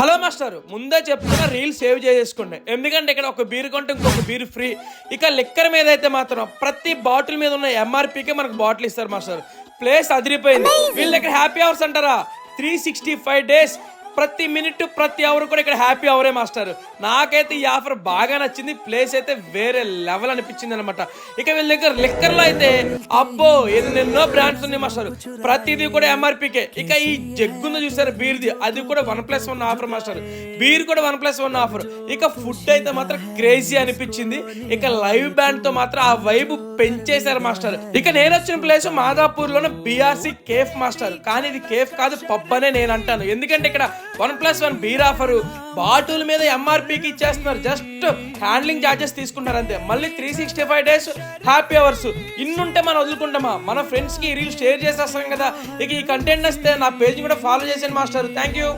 Hello master, ముందే చెప్తున్నా reel save చేసుకోండి. ఎందుకంటే ఇక్కడ ఒక బీర్ కొంటే ఇంకొక బీర్ ఫ్రీ. ఇక లిక్కర్ మీద అయితే మాత్రం ప్రతి బాటిల్ మీద ఉన్న ఎంఆర్పీకే మనకు బాటిల్ ఇస్తారు మాస్టర్. ప్లేస్ అదిరిపోయింది. వీళ్ళ దగ్గర హ్యాపీ అవర్స్ అంటారా, 365 days ప్రతి మినిట్ ప్రతి అవర్ కూడా ఇక్కడ హ్యాపీ అవరే మాస్టర్. నాకైతే ఈ ఆఫర్ బాగా నచ్చింది. ప్లేస్ అయితే వేరే లెవెల్ అనిపించింది అనమాట. ఇక వీళ్ళ దగ్గర లిక్కర్లో అయితే అబ్బో ఎన్నెన్నో బ్రాండ్స్ ఉన్నాయి మాస్టర్. ప్రతిదీ కూడా ఎంఆర్పీకే. ఇక ఈ జగ్గుందో చూసారు బీర్ది, అది కూడా 1+1 ఆఫర్ మాస్టర్. బీర్ కూడా 1+1 ఆఫర్. ఇక ఫుడ్ అయితే మాత్రం క్రేజీ అనిపించింది. ఇక లైవ్ బ్యాండ్ తో మాత్రం ఆ వైబ్ పెంచేశారు మాస్టర్. ఇక నేను వచ్చిన ప్లేస్ మాదాపూర్ లోనే బిఆర్సి కేఫ్ మాస్టర్. కానీ ఇది కేఫ్ కాదు, పబ్ అనే నేను అంటాను. ఎందుకంటే ఇక్కడ 1+1 బీర్ ఆఫర్, బాటిల్ మీద ఎంఆర్పీకి ఇచ్చేస్తున్నారు. జస్ట్ హ్యాండ్లింగ్ చార్జెస్ తీసుకుంటారు అంతే. మళ్ళీ 365 days హ్యాపీ అవర్స్. ఇన్నుంటే మనం వదులుకుంటామా? మన ఫ్రెండ్స్ కి రీల్ షేర్ చేసేస్తాం కదా. ఇక ఈ కంటెంట్ వస్తే నా పేజ్ కూడా ఫాలో చేసాను మాస్టర్. Thank you.